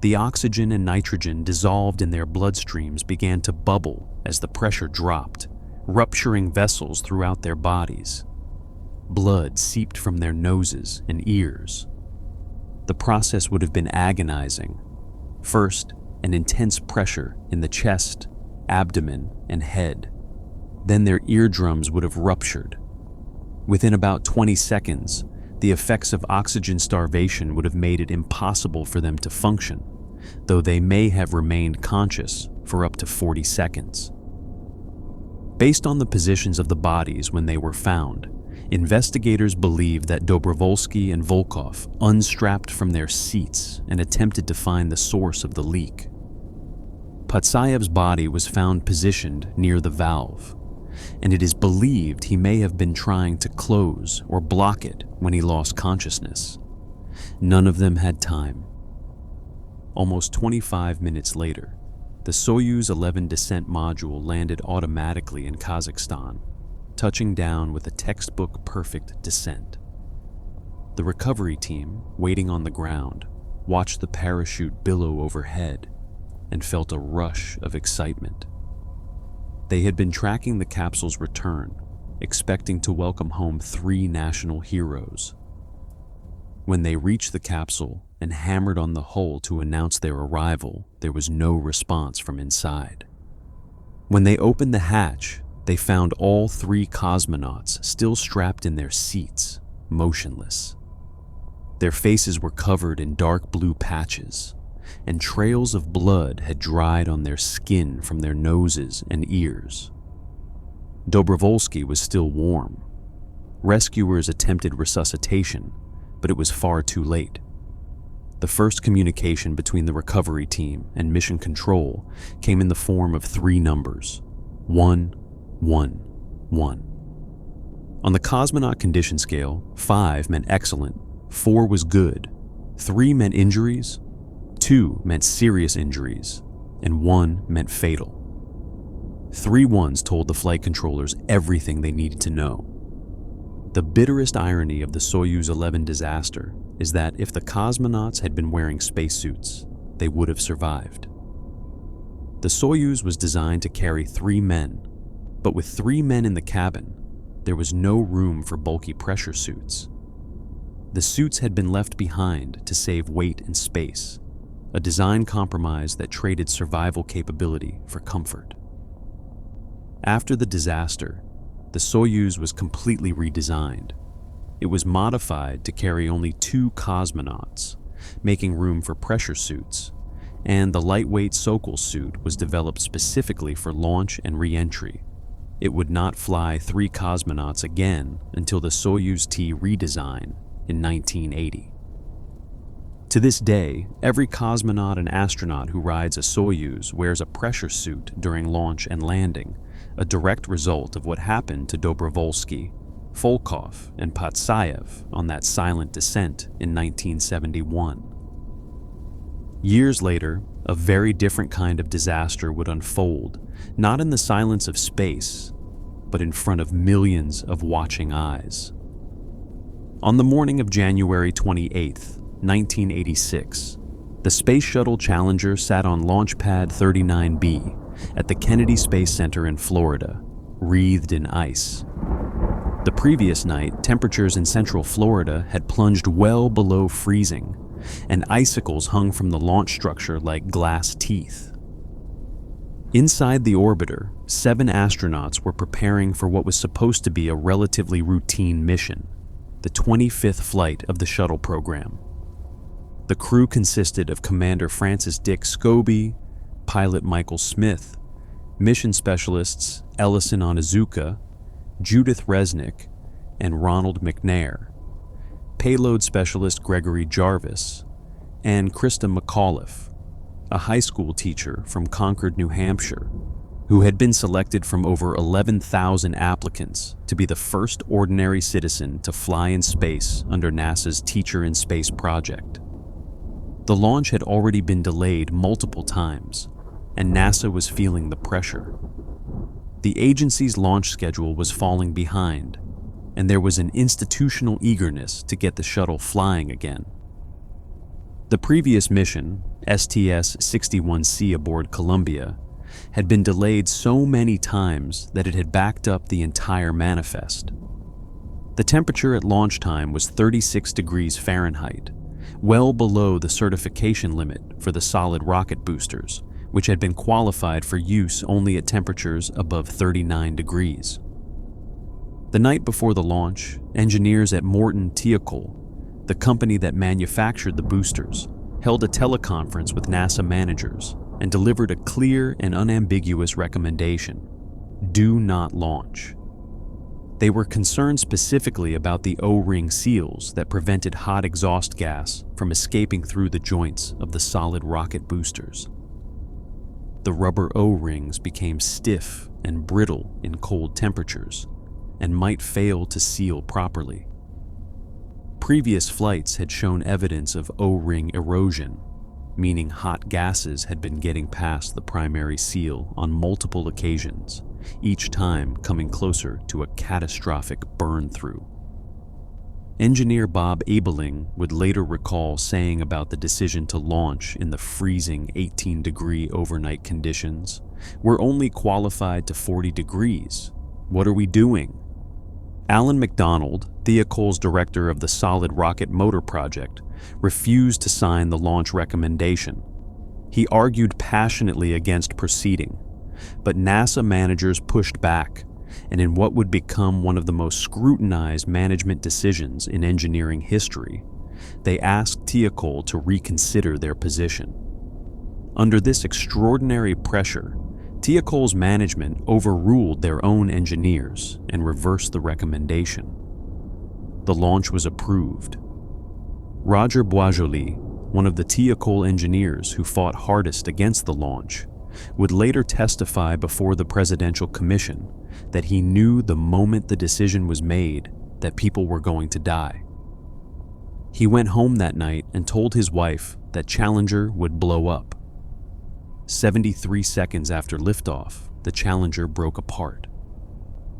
The oxygen and nitrogen dissolved in their bloodstreams began to bubble as the pressure dropped, rupturing vessels throughout their bodies. Blood seeped from their noses and ears. The process would have been agonizing. First, an intense pressure in the chest, abdomen, and head. Then their eardrums would have ruptured. Within about 20 seconds, the effects of oxygen starvation would have made it impossible for them to function, though they may have remained conscious for up to 40 seconds. Based on the positions of the bodies when they were found, investigators believe that Dobrovolsky and Volkov unstrapped from their seats and attempted to find the source of the leak. Patsayev's body was found positioned near the valve, and it is believed he may have been trying to close or block it when he lost consciousness. None of them had time. Almost 25 minutes later, the Soyuz 11 descent module landed automatically in Kazakhstan, touching down with a textbook perfect descent. The recovery team, waiting on the ground, watched the parachute billow overhead and felt a rush of excitement. They had been tracking the capsule's return, expecting to welcome home 3 national heroes. When they reached the capsule and hammered on the hull to announce their arrival, there was no response from inside. When they opened the hatch, they found all 3 cosmonauts still strapped in their seats, motionless. Their faces were covered in dark blue patches, and trails of blood had dried on their skin from their noses and ears. Dobrovolsky was still warm. Rescuers attempted resuscitation, but it was far too late. The first communication between the recovery team and mission control came in the form of 3 numbers: 111. On the cosmonaut condition scale, 5 meant excellent, 4 was good, 3 meant injuries, 2 meant serious injuries, and 1 meant fatal. 3 ones told the flight controllers everything they needed to know. The bitterest irony of the Soyuz 11 disaster is that if the cosmonauts had been wearing spacesuits, they would have survived. The Soyuz was designed to carry 3 men, but with 3 men in the cabin, there was no room for bulky pressure suits. The suits had been left behind to save weight and space, a design compromise that traded survival capability for comfort. After the disaster, the Soyuz was completely redesigned. It was modified to carry only 2 cosmonauts, making room for pressure suits, and the lightweight Sokol suit was developed specifically for launch and re-entry. It would not fly 3 cosmonauts again until the Soyuz-T redesign in 1980. To this day, every cosmonaut and astronaut who rides a Soyuz wears a pressure suit during launch and landing, a direct result of what happened to Dobrovolsky, Volkov, and Patsayev on that silent descent in 1971. Years later, a very different kind of disaster would unfold, not in the silence of space, but in front of millions of watching eyes. On the morning of January 28, 1986, the Space Shuttle Challenger sat on Launch Pad 39B at the Kennedy Space Center in Florida, wreathed in ice. The previous night, temperatures in central Florida had plunged well below freezing, and icicles hung from the launch structure like glass teeth. Inside the orbiter, 7 astronauts were preparing for what was supposed to be a relatively routine mission, the 25th flight of the shuttle program. The crew consisted of Commander Francis Dick Scobie, pilot Michael Smith, mission specialists Ellison Onizuka, Judith Resnick, and Ronald McNair, payload specialist Gregory Jarvis, and Krista McAuliffe, a high school teacher from Concord, New Hampshire, who had been selected from over 11,000 applicants to be the first ordinary citizen to fly in space under NASA's Teacher in Space project. The launch had already been delayed multiple times, and NASA was feeling the pressure. The agency's launch schedule was falling behind, and there was an institutional eagerness to get the shuttle flying again. The previous mission, STS-61C aboard Columbia, had been delayed so many times that it had backed up the entire manifest. The temperature at launch time was 36 degrees Fahrenheit, well below the certification limit for the solid rocket boosters, which had been qualified for use only at temperatures above 39 degrees. The night before the launch, engineers at Morton Tiokol, the company that manufactured the boosters, held a teleconference with NASA managers and delivered a clear and unambiguous recommendation: do not launch. They were concerned specifically about the O-ring seals that prevented hot exhaust gas from escaping through the joints of the solid rocket boosters. The rubber O-rings became stiff and brittle in cold temperatures and might fail to seal properly. Previous flights had shown evidence of O-ring erosion, meaning hot gases had been getting past the primary seal on multiple occasions, each time coming closer to a catastrophic burn-through. Engineer Bob Abeling would later recall saying about the decision to launch in the freezing 18-degree overnight conditions, "We're only qualified to 40 degrees. What are we doing?" Alan McDonald, Thiokol's director of the Solid Rocket Motor Project, refused to sign the launch recommendation. He argued passionately against proceeding, but NASA managers pushed back, and in what would become one of the most scrutinized management decisions in engineering history, they asked Thiokol to reconsider their position. Under this extraordinary pressure, Thiokol's management overruled their own engineers and reversed the recommendation. The launch was approved. Roger Boisjoli, one of the Thiokol engineers who fought hardest against the launch, would later testify before the Presidential Commission that he knew the moment the decision was made that people were going to die. He went home that night and told his wife that Challenger would blow up. 73 seconds after liftoff, the Challenger broke apart.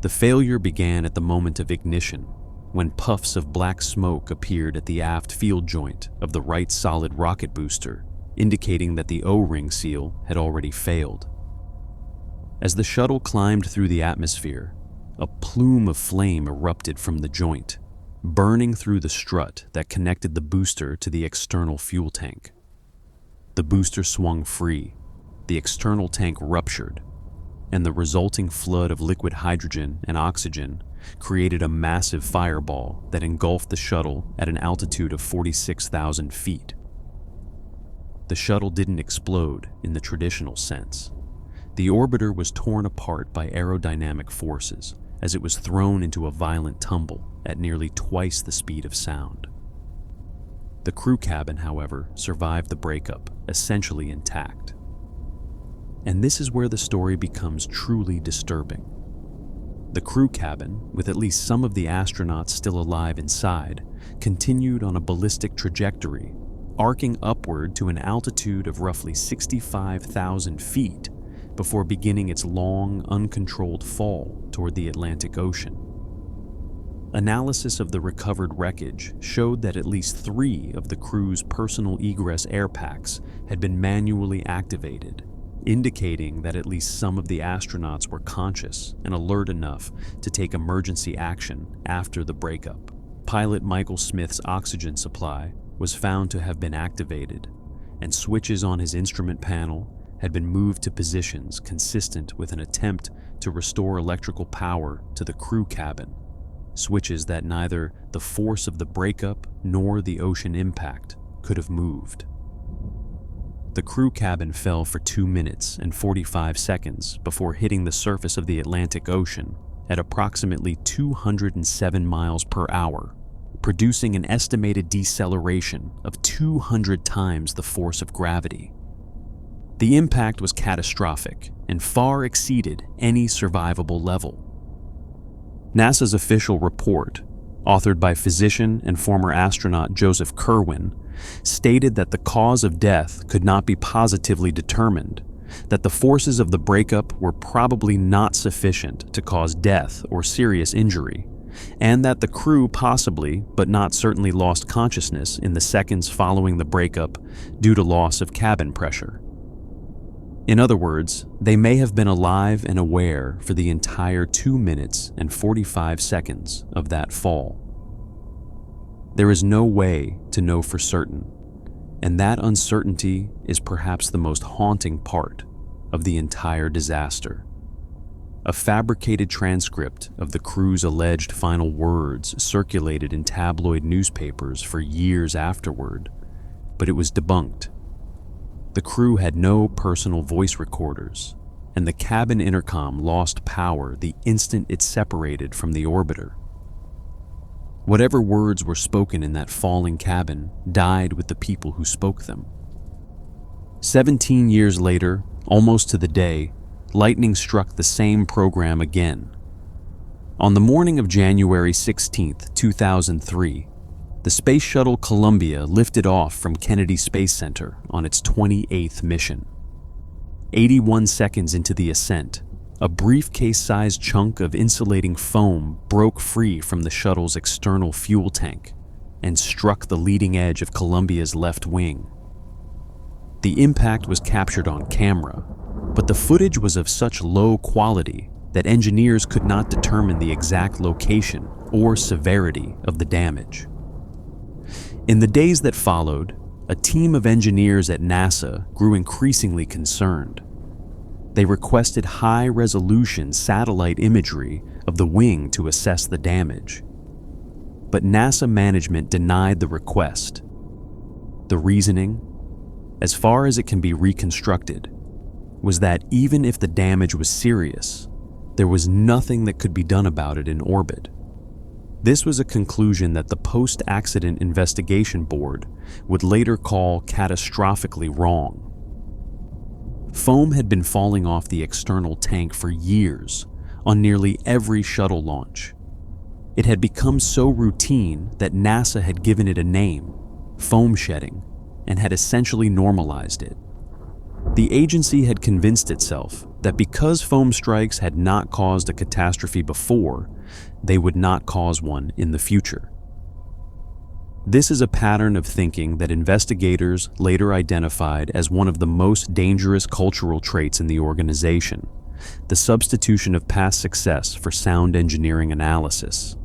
The failure began at the moment of ignition, when puffs of black smoke appeared at the aft field joint of the right solid rocket booster, indicating that the O-ring seal had already failed. As the shuttle climbed through the atmosphere, a plume of flame erupted from the joint, burning through the strut that connected the booster to the external fuel tank. The booster swung free. The external tank ruptured. and the resulting flood of liquid hydrogen and oxygen created a massive fireball that engulfed the shuttle at an altitude of 46,000 feet. The shuttle didn't explode in the traditional sense. The orbiter was torn apart by aerodynamic forces as it was thrown into a violent tumble at nearly twice the speed of sound. The crew cabin, however, survived the breakup, essentially intact. And this is where the story becomes truly disturbing. The crew cabin, with at least some of the astronauts still alive inside, continued on a ballistic trajectory, arcing upward to an altitude of roughly 65,000 feet before beginning its long, uncontrolled fall toward the Atlantic Ocean. Analysis of the recovered wreckage showed that at least 3 of the crew's personal egress air packs had been manually activated, indicating that at least some of the astronauts were conscious and alert enough to take emergency action after the breakup. Pilot Michael Smith's oxygen supply was found to have been activated, and switches on his instrument panel had been moved to positions consistent with an attempt to restore electrical power to the crew cabin, switches that neither the force of the breakup nor the ocean impact could have moved. The crew cabin fell for 2 minutes and 45 seconds before hitting the surface of the Atlantic Ocean at approximately 207 miles per hour, producing an estimated deceleration of 200 times the force of gravity. The impact was catastrophic and far exceeded any survivable level. NASA's official report, authored by physician and former astronaut Joseph Kerwin, stated that the cause of death could not be positively determined, that the forces of the breakup were probably not sufficient to cause death or serious injury, and that the crew possibly, but not certainly, lost consciousness in the seconds following the breakup due to loss of cabin pressure. In other words, they may have been alive and aware for the entire 2 minutes and 45 seconds of that fall. There is no way to know for certain, and that uncertainty is perhaps the most haunting part of the entire disaster. A fabricated transcript of the crew's alleged final words circulated in tabloid newspapers for years afterward, but it was debunked. The crew had no personal voice recorders, and the cabin intercom lost power the instant it separated from the orbiter. Whatever words were spoken in that falling cabin died with the people who spoke them. 17 years later, almost to the day, lightning struck the same program again. On the morning of January 16, 2003, the Space Shuttle Columbia lifted off from Kennedy Space Center on its 28th mission. 81 seconds into the ascent, a briefcase-sized chunk of insulating foam broke free from the shuttle's external fuel tank and struck the leading edge of Columbia's left wing. The impact was captured on camera, but the footage was of such low quality that engineers could not determine the exact location or severity of the damage. In the days that followed, a team of engineers at NASA grew increasingly concerned. They requested high-resolution satellite imagery of the wing to assess the damage. But NASA management denied the request. The reasoning, as far as it can be reconstructed, was that even if the damage was serious, there was nothing that could be done about it in orbit. This was a conclusion that the Post-Accident Investigation Board would later call catastrophically wrong. Foam had been falling off the external tank for years on nearly every shuttle launch. It had become so routine that NASA had given it a name, foam shedding, and had essentially normalized it. The agency had convinced itself that because foam strikes had not caused a catastrophe before, they would not cause one in the future. This is a pattern of thinking that investigators later identified as one of the most dangerous cultural traits in the organization, the substitution of past success for sound engineering analysis.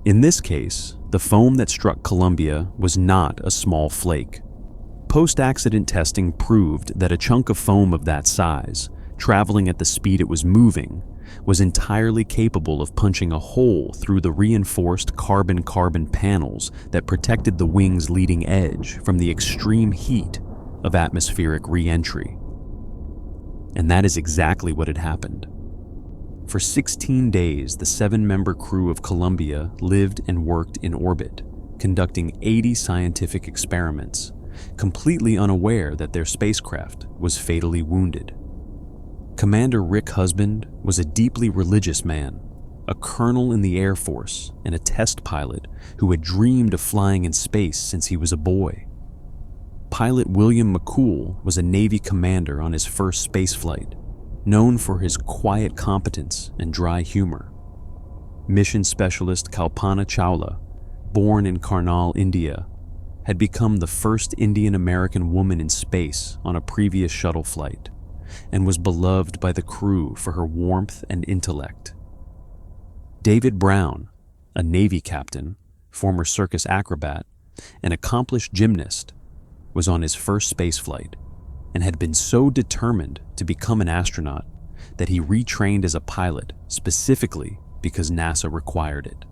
In this case, the foam that struck Columbia was not a small flake. Post-accident testing proved that a chunk of foam of that size traveling at the speed it was moving, was entirely capable of punching a hole through the reinforced carbon-carbon panels that protected the wing's leading edge from the extreme heat of atmospheric re-entry. And that is exactly what had happened. For 16 days, the 7-member crew of Columbia lived and worked in orbit, conducting 80 scientific experiments, completely unaware that their spacecraft was fatally wounded. Commander Rick Husband was a deeply religious man, a colonel in the Air Force and a test pilot who had dreamed of flying in space since he was a boy. Pilot William McCool was a Navy commander on his first spaceflight, known for his quiet competence and dry humor. Mission specialist Kalpana Chawla, born in Karnal, India, had become the first Indian-American woman in space on a previous shuttle flight, and was beloved by the crew for her warmth and intellect. David Brown, a Navy captain, former circus acrobat, and accomplished gymnast, was on his first spaceflight and had been so determined to become an astronaut that he retrained as a pilot specifically because NASA required it.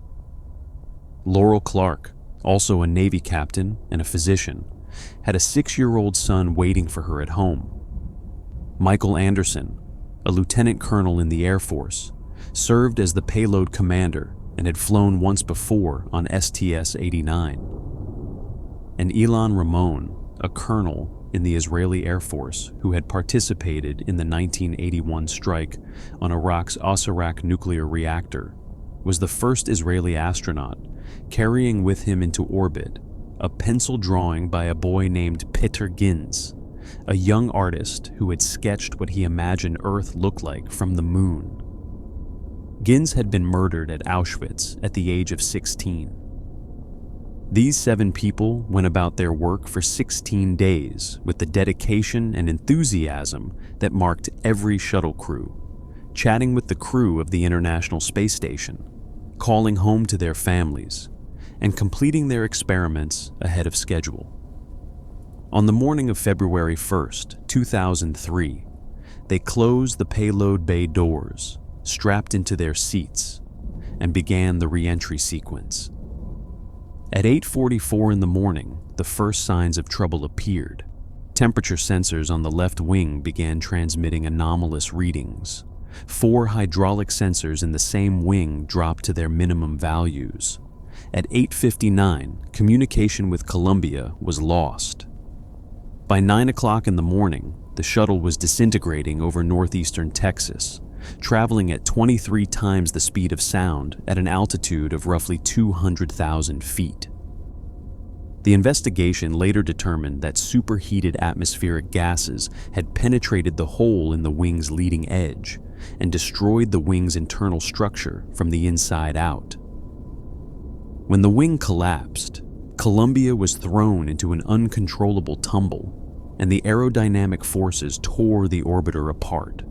Laurel Clark, also a Navy captain and a physician, had a 6-year-old son waiting for her at home. Michael Anderson, a lieutenant colonel in the Air Force, served as the payload commander and had flown once before on STS-89. And Ilan Ramon, a colonel in the Israeli Air Force who had participated in the 1981 strike on Iraq's Osirak nuclear reactor, was the first Israeli astronaut, carrying with him into orbit a pencil drawing by a boy named Peter Ginz, a young artist who had sketched what he imagined Earth looked like from the moon. Ginz had been murdered at Auschwitz at the age of 16. These 7 people went about their work for 16 days with the dedication and enthusiasm that marked every shuttle crew, chatting with the crew of the International Space Station, calling home to their families, and completing their experiments ahead of schedule. On the morning of February 1st, 2003, they closed the payload bay doors, strapped into their seats, and began the re-entry sequence. At 8:44 in the morning, the first signs of trouble appeared. Temperature sensors on the left wing began transmitting anomalous readings. 4 hydraulic sensors in the same wing dropped to their minimum values. At 8:59, communication with Columbia was lost. By 9 o'clock in the morning, the shuttle was disintegrating over northeastern Texas, traveling at 23 times the speed of sound at an altitude of roughly 200,000 feet. The investigation later determined that superheated atmospheric gases had penetrated the hole in the wing's leading edge and destroyed the wing's internal structure from the inside out. When the wing collapsed, Columbia was thrown into an uncontrollable tumble, and the aerodynamic forces tore the orbiter apart.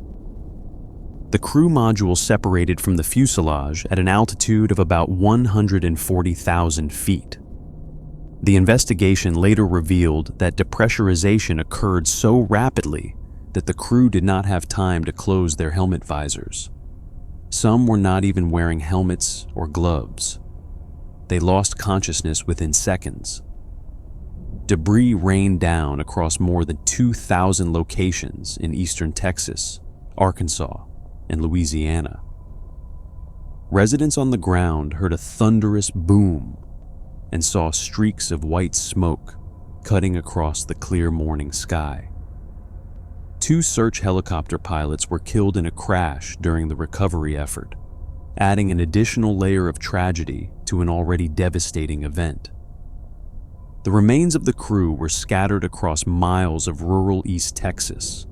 The crew module separated from the fuselage at an altitude of about 140,000 feet. The investigation later revealed that depressurization occurred so rapidly that the crew did not have time to close their helmet visors. Some were not even wearing helmets or gloves. They lost consciousness within seconds. Debris rained down across more than 2,000 locations in eastern Texas, Arkansas, and Louisiana. Residents on the ground heard a thunderous boom and saw streaks of white smoke cutting across the clear morning sky. 2 search helicopter pilots were killed in a crash during the recovery effort, adding an additional layer of tragedy to an already devastating event. The remains of the crew were scattered across miles of rural East Texas,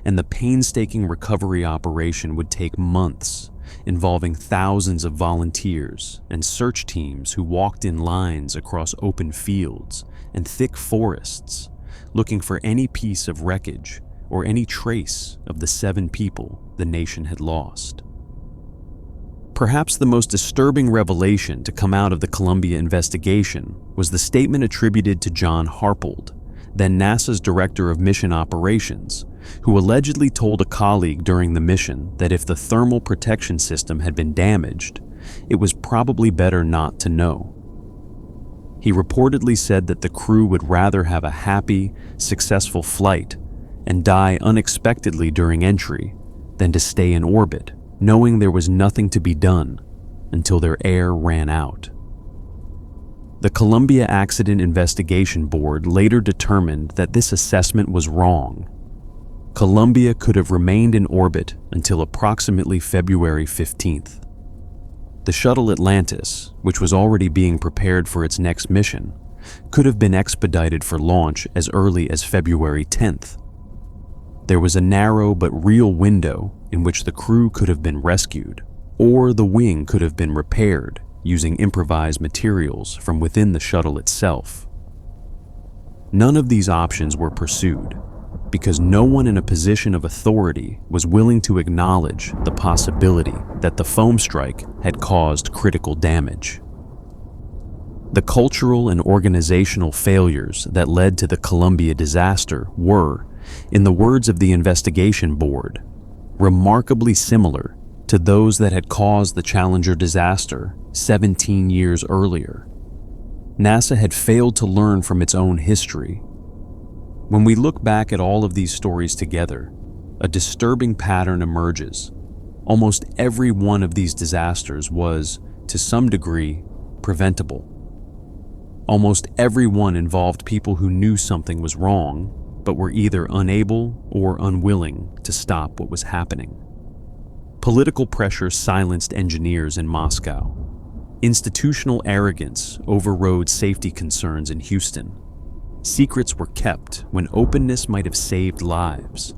and the painstaking recovery operation would take months, involving thousands of volunteers and search teams who walked in lines across open fields and thick forests, looking for any piece of wreckage or any trace of the 7 people the nation had lost. Perhaps the most disturbing revelation to come out of the Columbia investigation was the statement attributed to John Harpold, then NASA's Director of Mission Operations, who allegedly told a colleague during the mission that if the thermal protection system had been damaged, it was probably better not to know. He reportedly said that the crew would rather have a happy, successful flight and die unexpectedly during entry than to stay in orbit, knowing there was nothing to be done until their air ran out. The Columbia Accident Investigation Board later determined that this assessment was wrong. Columbia could have remained in orbit until approximately February 15th. The shuttle Atlantis, which was already being prepared for its next mission, could have been expedited for launch as early as February 10th. There was a narrow but real window in which the crew could have been rescued, or the wing could have been repaired using improvised materials from within the shuttle itself. None of these options were pursued because no one in a position of authority was willing to acknowledge the possibility that the foam strike had caused critical damage. The cultural and organizational failures that led to the Columbia disaster were, in the words of the investigation board, remarkably similar to those that had caused the Challenger disaster 17 years earlier. NASA had failed to learn from its own history. When we look back at all of these stories together, a disturbing pattern emerges. Almost every one of these disasters was, to some degree, preventable. Almost every one involved people who knew something was wrong, but were either unable or unwilling to stop what was happening. Political pressure silenced engineers in Moscow. Institutional arrogance overrode safety concerns in Houston. Secrets were kept when openness might have saved lives,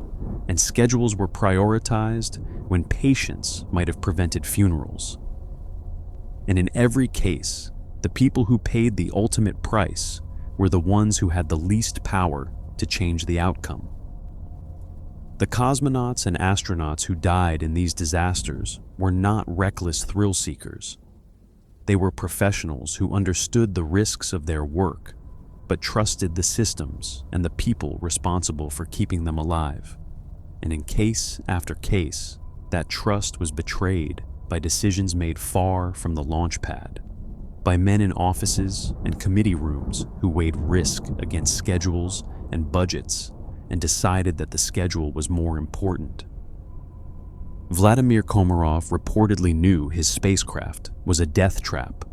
and schedules were prioritized when patience might have prevented funerals. And in every case, the people who paid the ultimate price were the ones who had the least power to change the outcome. The cosmonauts and astronauts who died in these disasters were not reckless thrill seekers. They were professionals who understood the risks of their work, but trusted the systems and the people responsible for keeping them alive. And in case after case, that trust was betrayed by decisions made far from the launch pad, by men in offices and committee rooms who weighed risk against schedules and budgets and decided that the schedule was more important. Vladimir Komarov reportedly knew his spacecraft was a death trap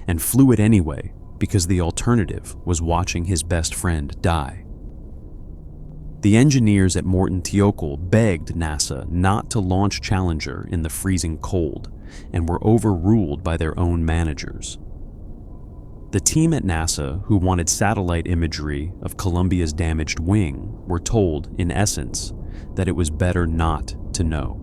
and flew it anyway because the alternative was watching his best friend die. The engineers at Morton Teocel begged NASA not to launch Challenger in the freezing cold and were overruled by their own managers. The team at NASA who wanted satellite imagery of Columbia's damaged wing were told, in essence, that it was better not to know.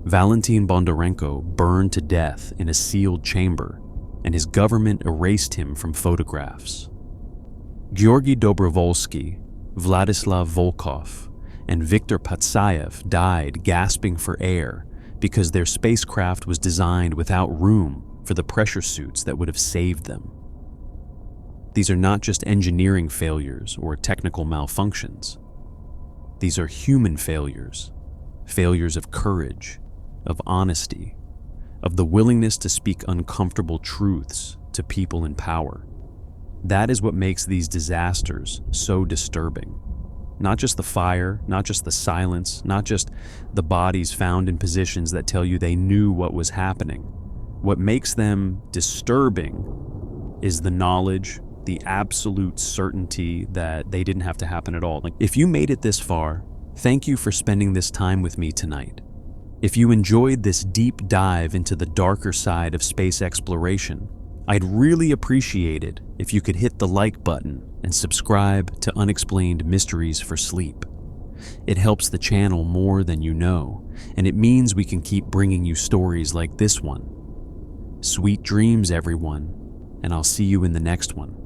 Valentin Bondarenko burned to death in a sealed chamber, and his government erased him from photographs. Georgy Dobrovolsky, Vladislav Volkov, and Viktor Patsayev died gasping for air because their spacecraft was designed without room for the pressure suits that would have saved them. These are not just engineering failures or technical malfunctions. These are human failures, failures of courage, of honesty, of the willingness to speak uncomfortable truths to people in power. That is what makes these disasters so disturbing. Not just the fire, not just the silence, not just the bodies found in positions that tell you they knew what was happening. What makes them disturbing is the knowledge, the absolute certainty that they didn't have to happen at all. Like, if you made it this far, thank you for spending this time with me tonight. If you enjoyed this deep dive into the darker side of space exploration, I'd really appreciate it if you could hit the like button and subscribe to Unexplained Mysteries for Sleep. It helps the channel more than you know, and it means we can keep bringing you stories like this one. Sweet dreams, everyone, and I'll see you in the next one.